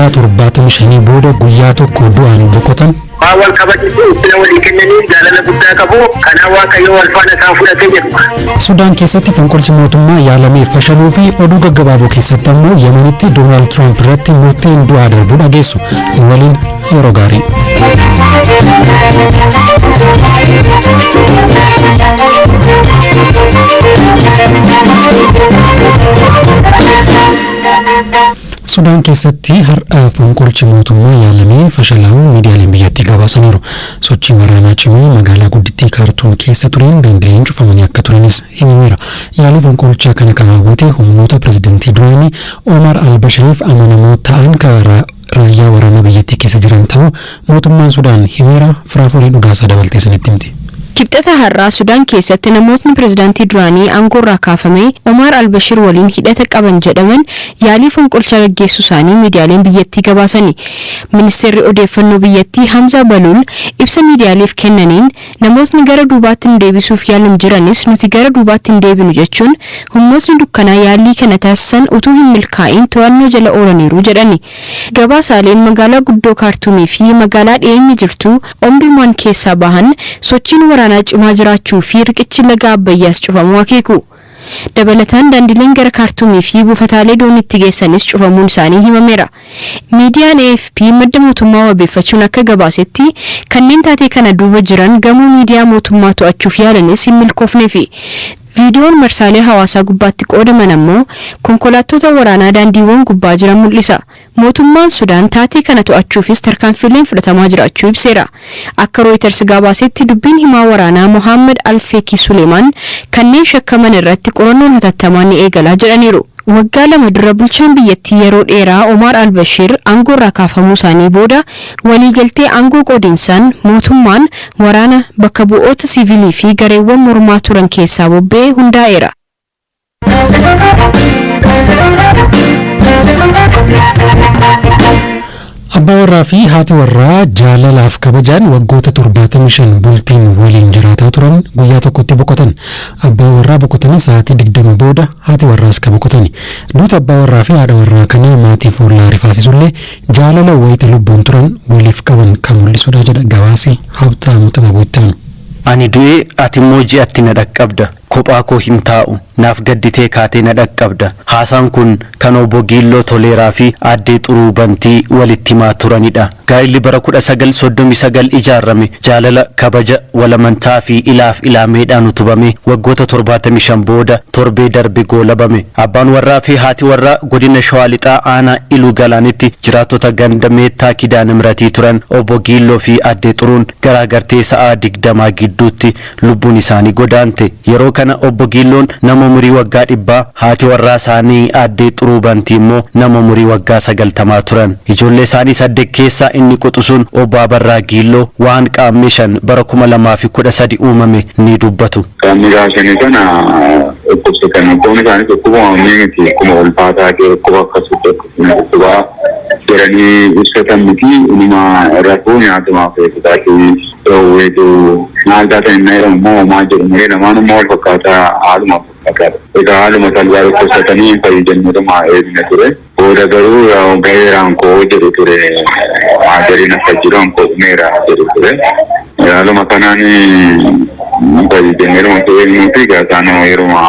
torbaatan shanii booda guyyaa tokko du'aan boqotan. Awal kabajni itti walii kennanii jaalala guddaa qabu kana waaqayyo wal faana kan fudhatee jedhu. Sudaan keessatti fonqolchi mootummaa yaalamee fashaluu fi oduu gaggabaaboo keessatti ammoo Yemenitti Doonaald Tiraamp irratti murtiin du'aa darbu dhageessu. Waliin yeroo gaarii. Sudaan keessatti har'a fonqolchi mootummaa yaalamee fashalaa'uu miidiyaaleen biyyattii gabaasaniiru. Sochiin waraanaa cimaa magaalaa guddittii Kaartuum keessa tureen daandileen cufamanii akka turanis himameera. Yaalii fonqolchaa kana kan raawwate humnoota pirezidantii duraanii Omar al-Bashiriif amanamoo ta'an raayyaa waraanaa biyyattii keessa jiran ta'uu mootummaan Sudaan himeera. Firaaforii dhugaasaa dabaltee sanitti himti. Kibxata har'aa Sudaan keessatti namootni pirezidaantii duraanii aangoorraa kaafame Omar al-Bashir waliin hidhata qaban jedhaman yaalii fonqolchaa gaggeessuu isaanii miidiyaaleen biyyattii gabaasani. Ministeerri odeeffannoo biyyattii Hamza Baluul ibsa miidiyaaleef kennaniin namootni gara duubaatti nu deebisuuf yaalum jiranis nuti gara duubaatti hin deebinu jechuun humnootni dukkanaa yaalii kana taasisan utuu hin milkaa'in to'annoo jala oolaniiru jedhani. Gabaasaaleen magaalaa guddoo Kaartuumii fi magaalaa dhiyeenya jirtu Omdurmaan keessaa bahan sochiin waraanaa cimaa jiraachuu fi riqichi laga Abbayyaas cufamuu akeeku. Dabalataan daandileen gara Kaartuumii fi buufataalee dooniitti geessanis cufamuun isaanii himameera. Miidiyaan AFP madda mootummaa wabeeffachuun akka gabaasetti kanneen taatee kana duuba jiran gamoo miidiyaa mootummaa to'achuuf yaalanis hin milkoofneefi. Viidiyoon marsaalee hawaasaa gubbaatti qoodaman ammoo konkolaattota waraanaa daandiiwwan gubbaa jiran mul'isa. Mootummaan Sudaan taatee kana to'achuufis tarkaanfileen fudhatamaa jiraachuu ibseera. Akka Reuters gabaasetti dubbiin himaa waraanaa Mohammed Al-Feki Suleeman kanneen shakkaman irratti qorannoon hatattamaan ni eegalaa jedhaniiru. Waggaa lama dura bulchaan biyyattii yeroo dheeraa Omar al-Bashir aangoorraa kaafamuu isaanii booda waliigaltee aangoo qoodinsaan mootummaan waraana bakka bu'oota siviilii fi gareewwan mormaa turan keessaa bobba'ee hundaa'eera. Abbaa warraa fi haati warraa jaalalaaf kabajaan waggoota 75 bultiin waliin jiraataa turan guyyaa tokkotti boqotan. Abbaa warraa boqotanii sa'aatii 20 booda haati warraas ka boqotani. Duuta abbaa warraa fi haadha warraa kana maatiif ollaa rifaasisullee jaalala wayita lubbuun turan waliif qaban kan mul'isudha jedha gabaasi Habtaamuu Xababuuttaanu. Ani du'ee ati immoo ji'atti na dhaqqabda. Kophaa koo hin taa'u naaf gadditee kaatee na dhaqqabda. Haasaan kun kan obbo Giilloo Toleeraa fi aaddee Xuruu Bantii walitti himaa turanidha. Gaa'illi bara 1939 ijaarame jaalala kabaja walamantaa fi ilaaf ilaameedhaan utubame waggoota 75 booda torbee darbe goolabame. Abbaan warraa fi haati warraa godina Shawaa Lixaa aanaa Iluu Galaanitti jiraattota ganda Meettaa Kidaana Miratii turan obbo Giilloo fi aaddee Xuruun garaagartee sa'aa 20 gidduutti lubbuun isaanii godaante. Yeroo kana obbo Giilloon nama umurii waggaa 100 haati warraa isaanii aaddee Xuruu Bantii immoo nama umurii waggaa 90 turan. Ijoollee isaanii 8 keessaa inni quxusuun obbo Abarraa Giilloo waan qaamni 5 bara 2013 uumame ni dubbatu. Qaamni gaashanii kana dhukkubsa kana qoonni isaanii dhukkubuma miti akkuma ulfaataa ta'e dhukkuba akkasutti dhukkubaa jedhanii ibsatan miti inuma rakkoo nyaatamaa keessaa roowweetu maal taatan inni jedhamu maal jedhamu namaanummaa wal fakkaataa haaluma fakkaata. Egaa haaluma salphaa dhukkubsatanii fayyadamnuma eegna ture. Booda garuu gaheeraan koo jedhu ture maagariin akka jiru ankoo meeraa jedhu ture. Haaluma kanaan fayyadamneeruma eegnu fi gaasaanoo yeruma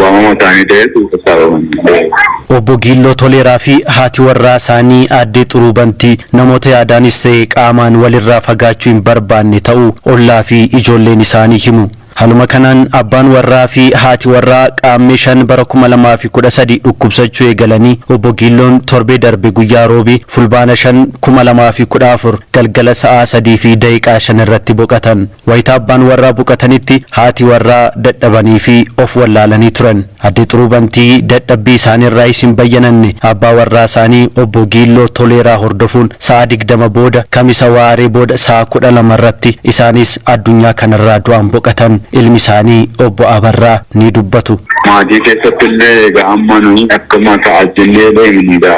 waamama isaanii ta'etu sassaabamanii. Obbo Giilloo Toleeraa fi haati warraa isaanii aaddee Xuruu Bantii namoota yaadaanis ta'e qaamaan walirraa fagaachuu hin barbaanne ta'uu ollaa fi ijoolleen isaanii himu. Haluma kanaan abbaan warraa fi haati warraa qaamni 5 bara 2013 dhukkubsachuu eegalanii obbo Giilloon torbee darbe guyyaa roobii fulbaana 5 2014 galgala sa'aa 3 fi daqiiqaa 5 irratti boqotan. Wayita abbaan warraa boqotanitti haati warraa dadhabanii fi of wallaalanii turan. Aaddee Xuruu Bantii dadhabbii isaaniirraa isin bayyananne abbaa warraa isaanii obbo Giilloo Toleeraa hordofuun sa'aa 20 booda kamisa waaree booda sa'aa 12 irratti isaanis addunyaa kanarraa du'an boqotan. Ilmi isaanii obbo Abarraa ni dubbatu. Maatii keessatti illee egaa amma nuyi akkuma ta'ajjillee deemnidha.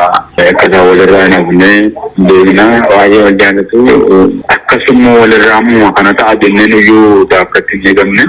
Akka isaa walirraa nafnee deemna baay'ee wal jaallatu akka akkasuma walirraamu kana ta'a jenneen iyyuu daakkatti hin eegamne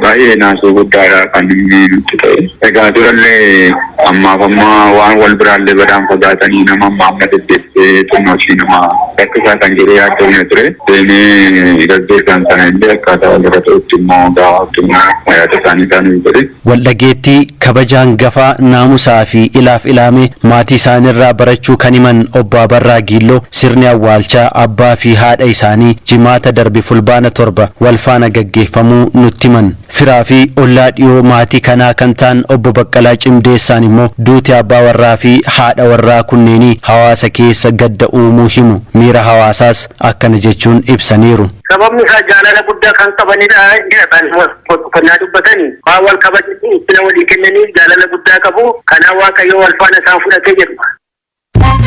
baay'ee naasoo guddaadha kan inni nutti ta'e. Egaa durallee ammaaf ammaa waan wal biraallee badaan fagaatanii nama amma deddeessee xumurshii nama rakkisaa kan jedhee yaadamne ture. Deemee gaggeessaan sana illee akkaataa walirra ta'utti immoo gaafatti yaada isaanii taanuu godhe. Waldhageettii kabajaan gafaa naamusaa fi ilaaf ilaamee maatii isaanirraa barachuu kan himan obbo Abarraa Giilloo sirni awwaalchaa abbaa fi haadha isaanii jimaata darbe fulbaana 7 wal faana gaggeeffamuu nutti himan. Firaa fi ollaa dhiyoo maatii kanaa kan ta'an obbo Baqqalaa Cimdeessaan immoo duuti abbaa warraa fi haadha warraa kunneenii hawaasa keessa gadda uumuu himu. Miira hawaasaas akkana jechuun ibsaniiru. Sababni isaa jaalala guddaa kan qabanidha jedhan uffannaa dubbatanii waan wal kabajanii itti walii kennanii jaalala guddaa qabu kanaan waaqayyo wal faana isaan fudhatee jedhu.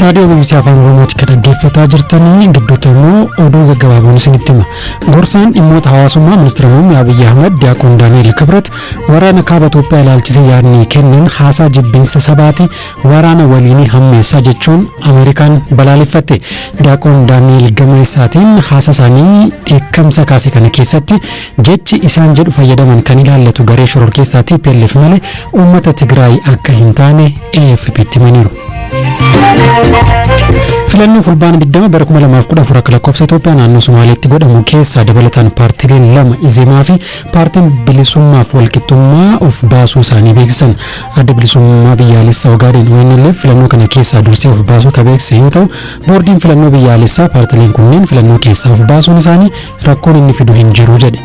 Radio BBC Afaan Oromooti kan dhaggeeffataa jirtanii gidduutti immoo oduu gaggabaaboon isinitti hima. Gorsaan dhimmoota hawaasummaa ministeera muummee Abiyyi Ahmed Diyaaqoon Daani'el Kibrat waraana kaaba Itoophiyaa ilaalchisee yaadni kennan haasaa jibbinsa sabaati waraana waliinii hammeessaa jechuun Ameerikaan balaaleffatte. Diyaaqoon Daani'el gama isaatiin haasaa isaanii dheekkamsa kaase kana keessatti jechi isaan jedhu fayyadaman kan ilaallatu garee shororkeessaa TPLF malee uummata Tigraay akka hin taane AFP'tti himaniiru. Filannoo fulbaana 20 bara 2014 akka lakkoofsa Itoophiyaa naannoo Somaaliitti godhamu keessaa dabalataan paartiileen lama Izemaa fi paartiin bilisummaaf walqixxummaa of baasuu isaanii beeksisan. Adda bilisummaa biyyaalessaa Ogaadeen ONLF filannoo kana keessaa dursee of baasuu kan beeksise yoo ta'u, boordiin filannoo biyyaalessaa paartiileen kunneen filannoo keessaa of baasuun isaanii rakkoon inni fidu hin jiru jedhe.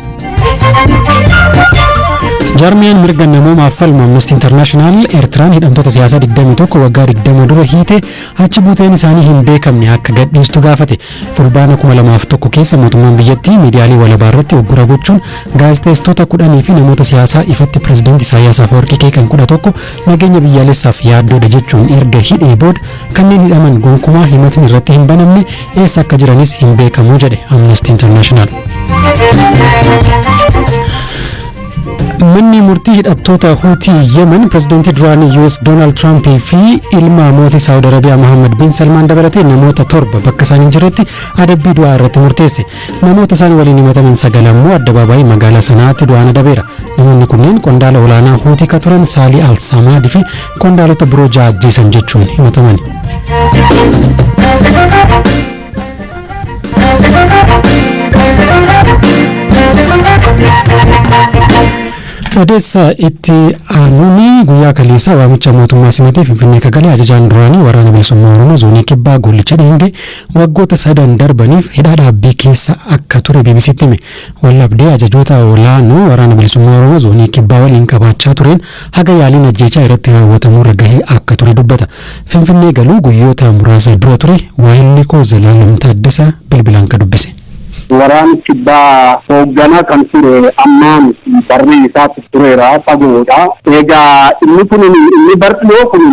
Jarmiyaan mirga namoomaaf falmu Amnesty International Eertiraan hidhamtoota siyaasaa 21 waggaa 20 dura hiite achi buuteen isaanii hin beekamne akka gadhiistu gaafate. Fulbaana 2001 keessa mootummaan biyyattii miidiyaalee walabaa irratti uggura gochuun gaazexeessitoota 10 fi namoota siyaasaa ifatti pirezidaantii Isaayyaas Afeworqii qeeqan 11 nageenya biyyaalessaaf yaaddoodha jechuun erga hidhee booda kanneen hidhaman gonkumaa himatni irratti hin banamne eessa akka jiranis hin beekamu jedhe Amnesty International. Manni murtii hidhattoota Huutii Yemen pirezidaantii duraanii US Donald Trump fi ilma mootii Saawud Arabiyaa Mohammed bin Salmaan dabalatee namoota 7 bakka isaan hin jirretti adabbii du'aa irratti murteesse. Namoota isaan waliin himataman 9 ammoo addabaabaayii magaalaa sanaatti du'aan adabeera. Namoonni kunneen qondaala olaanaa Huutii kan turan Saalii Al-Samaadi fi qondaalota biroo 6 ajjeesan jechuun himataman. Odeessa itti aanuuni guyyaa kaleessaa waamicha mootummaa simatee Finfinnee kagalee ajajaan duraanii waraana bilisummaa Oromoo zoonii kibbaa Gollicha Dheengee waggoota 3 darbaniif hidhaa dhaabbii keessa akka ture BBC'tti hime. Wallabdee ajajoota olaanoo waraana bilisummaa Oromoo zoonii kibbaa waliin qabaachaa tureen haga yaaliin ajjeechaa irratti raawwatamuu irra gahee akka ture dubbata. Finfinnee galuu guyyoota muraasa dura ture waa'illi koo Zalaalam Taaddasaa bilbilaan ka dubbise. Waraan kibbaa hoogganaa kan ture ammaan barri isaatti tureera fagoodha. Egaa inni kun inni barxiyoo kun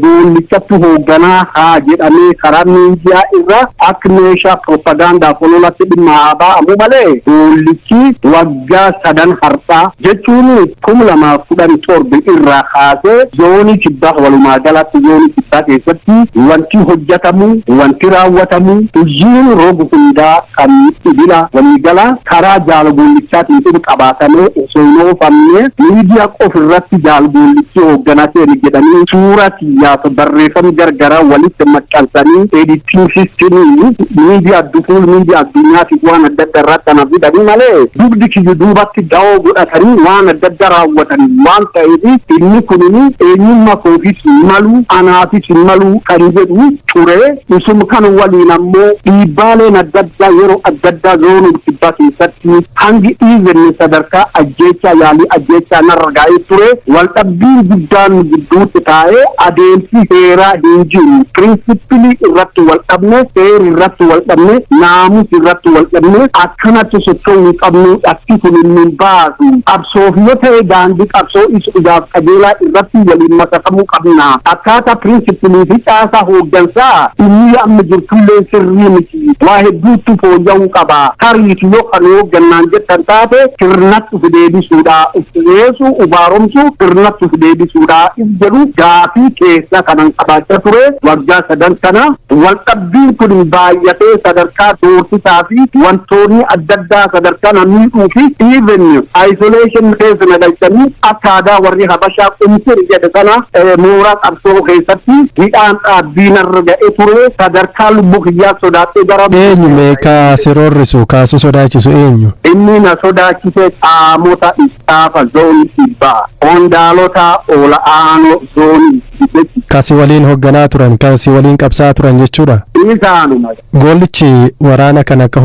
Gollichatti hoogganaa haa jedhamee karaa miidiyaa irra akka meeshaa propagaandaaf ololatti dhimma ba'amu malee Gollichi waggaa 3 har'aa jechuun 2017 irraa kaasee zoonii kibbaa walumaa galatti zoonii kibbaa keessatti wanti hojjetamu wanti raawwatamu hojiin roga hundaa kan bila waliigala karaa jaalgollichaatiin itti qabaatamee osoo famne miidiyaa qof irratti jaalgollichi hoogganaa ta'e jedhanii suuraa siyaasaa barreeffama gargaraa walitti maxxansanii editing systemii miidiyaa addunyaatiif waan adda addaa irratti kana fidanii malee dugdi kiyyu duubatti da'oo godhatanii waan adda addaa raawwatanii waan ta'eef inni kun eenyummaa koofis malu anaafis malu kan jedhu ture isuma kan waliin ammoo dhiibbaaleen adda addaa yeroo adda addaa zoonii kibbaa keessatti hangi dhiibbaa sadarkaa ajjeechaa yaalii ajjeechaa narraa'ee ture waldhabbiin guddaan gidduutti taa'ee adeemsi seeraa hin jiru pirinsipilii irratti waldhabne seera irratti waldhabne naamus irratti waldhabne akkanatti socho'uu qabnu dhatti kun inni baasu qabsoof yoo ta'e daandii qabsoo isuudhaaf qajeelaa irratti waliin masakamuu qabna akkaataa pirinsipilii fi caasaa hooggansaa inni amma jirtullee sirrii miti waa hedduutti fooyya'uu qaba. qaba tariifi yoo kan hoogganaan jettan taate sirnatti of deebisuudha uffiseessu ubaaromsu sirnatti of deebisuudha jedhu gaafii keessa kanan qabaachaa ture waggaa sadan kana walqabbiin kun baay'atee sadarkaa doorsisaa fi wantoonni adda addaa sadarkaa miidhuu fi even isolation keessa nagalchanii akka aadaa warri habashaa qumsir jedhe sana mooraa qabsoo keessatti hidhaan dhaabbiin irra ga'ee ture sadarkaa lubbuu kiyyaa sodaatee gara eenyu meeqa siroorrisu kaasu sodaachisu eenyu inni na sodaachise qaamota istaafa zoonii kibbaa qondaalota ol'aanoo zoonii kasi waliin hoogganaa turan kasi waliin qabsaa turan jechuudha isaanuma gollichi waraana kan akka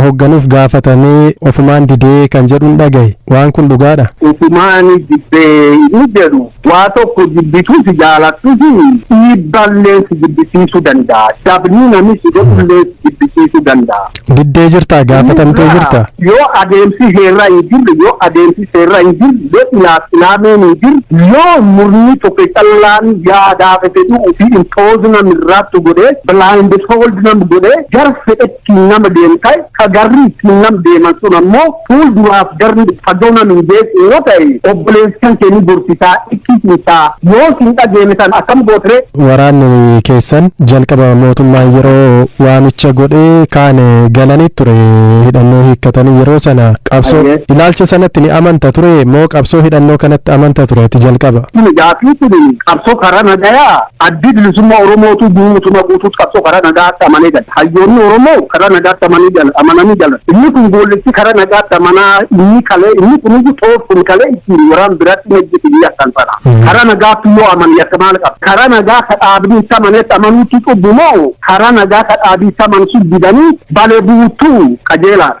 hoogganuuf gaafatamee ofumaan didee kan jedhuun dhagaye waan kun dhugaadha ofumaan didee ni jedhu waa tokko jibbituu si jaalattu dhiibballee si jibbisiisuu danda'a dabni namni si godhullee si jibbisiisuu danda'a diddee jirtaa gaafatamtee jirta yoo adeemsi heerraa hin jirre yoo adeemsi seerraa hin jirre yoo ilaameen hin jirre yoo murni tokko callaan yaadaa fedhuu fi impoozi namirraattu godhee blind hold nam godhee gar fedhetti nama deemtay ka garri ittiin nam deeman sun ammoo fuulduraaf garri fagoo nam hin beeku yoo ta'e obboleessan keenya gorsisaa ikkisiisaa yoo sin dhageeme san akkam gootre waraanni keessan jalqaba mootummaan yeroo waamicha godhee kaan galanii ture hidhannoo hiikkatanii yeroo sana qabsoo ilaalcha sanatti ni amanta ture moo qabsoo hidhannoo kanatti amanta ture ati jalqaba gaafii kun qabsoo karaa nagayaa addi bilisummaa oromootu guutuma guutuutti qabsoo karaa nagaatti amanee gala hayyoonni oromoo karaa nagaatti amananii jala inni kun gollichi karaa nagaatti amanaa inni kun iyyuu xoofuun kalee ittiin waraan biratti nejjiti biyya kan sana karaa nagaatti yoo amanii akka maal qaba karaa nagaa ka dhaabni itti amaneetti amanuutti cubbu moo karaa nagaa ka dhaabii itti amansu didanii balee buutuu qajeelaa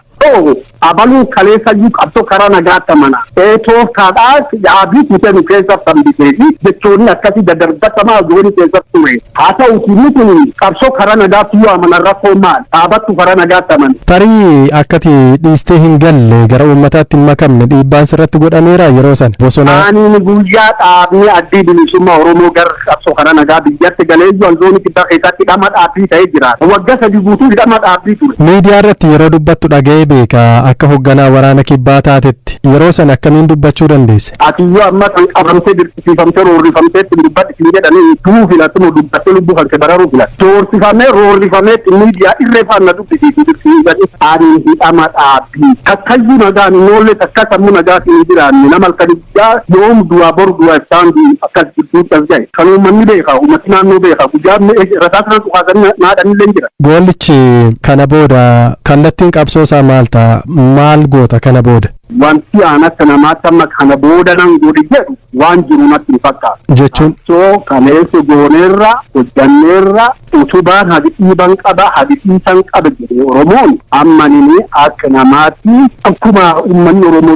abaluu kaleessayyuu qabsoo karaa nagaatti amana eetoof kaadhaa dhaabii kuteenu keessa tambisee fi jechoonni akkasii dadarbasamaa zoonii keessatti ture haa ta'uuti inni kun qabsoo karaa nagaatti yoo amana rakkoo maal dhaabattu karaa nagaatti amana. Tarii akkati dhiistee hin galle gara uummataatti hin makamne dhiibbaan sirratti godhameera yeroo san bosonaa. Ani guyyaa dhaabni addi bilisummaa Oromoo gara qabsoo karaa nagaa biyyatti galee jiru zoonii kibbaa keessatti dhama dhaabbii ta'ee jira waggaa sadii guutuu dhama dhaabbii ture. Miidiyaa irratti yeroo dubbattu dhaga'ee beeka akka hoogganaa waraana kibbaa taatetti yeroo san akkamiin dubbachuu dandeesse? Ati yoo amma kan qabamtee dirqisiifamtee roorrifamtee ittiin dubbatti jedhanii duu filatuma dubbattee lubbuu kan bararuu filat. Doorsifamee roorrifamee miidiyaa irreeffannaa dubbisiisu dirqisiifanii ani hidhama dhaabbii. Takkayyuu nagaan noollee takka sammuu nagaa hin jiraanne nama halkaniddaa yoom du'aa bor du'aa isaan akkas gidduutti as gahe. Kan uummanni beeka uummati naannoo beeka guyyaa rasaasaan tuqaasanii naadhanillee jira. Gollichi kana booda kallattiin qabsoosaa maal ta'a? Maal goota kana booda? Wanti aan akka namaatti amma kana booda nan godhi jedhu waan jiru natti hin fakkaatu. Jechuun? Soo kaleessa gooneerra hojjanneerra utubaan hadi dhiiban qaba hadi dhiisan qaba jedhe Oromoon ammanini akka namaatti akkuma uummanni Oromoo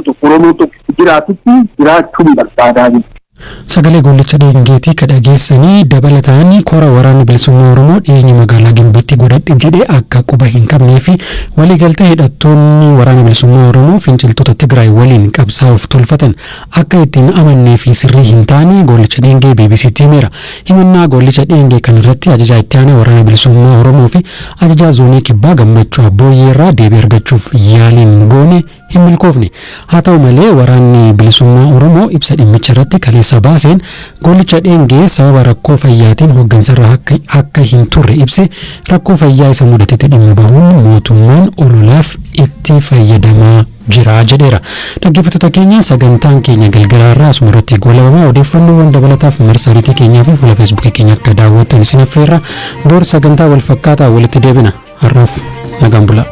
tokko jiraatutti jiraachuun barbaadaa jiru. Sagalee gollicha dheengeetii ka dhageessanii dabalataan kora waraana bilisummaa Oromoo dhiyeenya magaalaa Gimbiitti godhadhe jedhee akka quba hin qabnee fi waliigaltee hidhattoonni waraana bilisummaa Oromoo finciltoota Tigraay waliin qabsaa'uuf tolfatan akka ittiin amannee fi sirrii hin taane gollicha dheengee BBC'tti himeera. Himannaa gollicha dheengee kanarratti ajajaa itti aanaa waraana bilisummaa Oromoo fi ajajaa zoonii kibbaa gammachuu abbooyyeerraa deebii argachuuf yaaliin goone hin milkoofne. Haa ta'u malee waraanni bilisummaa Oromoo ibsa dhimmicha irratti kaleessa baaseen gollicha dheengee sababa rakkoo fayyaatiin hooggansarra akka hin turre ibse rakkoo fayyaa isa mudatetti dhimma bahuun mootummaan ololaaf itti fayyadamaa jira jedheera. Dhaggeeffattoota keenya sagantaan keenya galgalaarraa asuma irratti goolabamaa odeeffannoowwan dabalataaf marsariitii keenyaa fi fuula feesbuukii keenya akka daawwattan isin affeerra boor sagantaa wal fakkaataa walitti deebina. Har'aaf nagaan bulaa.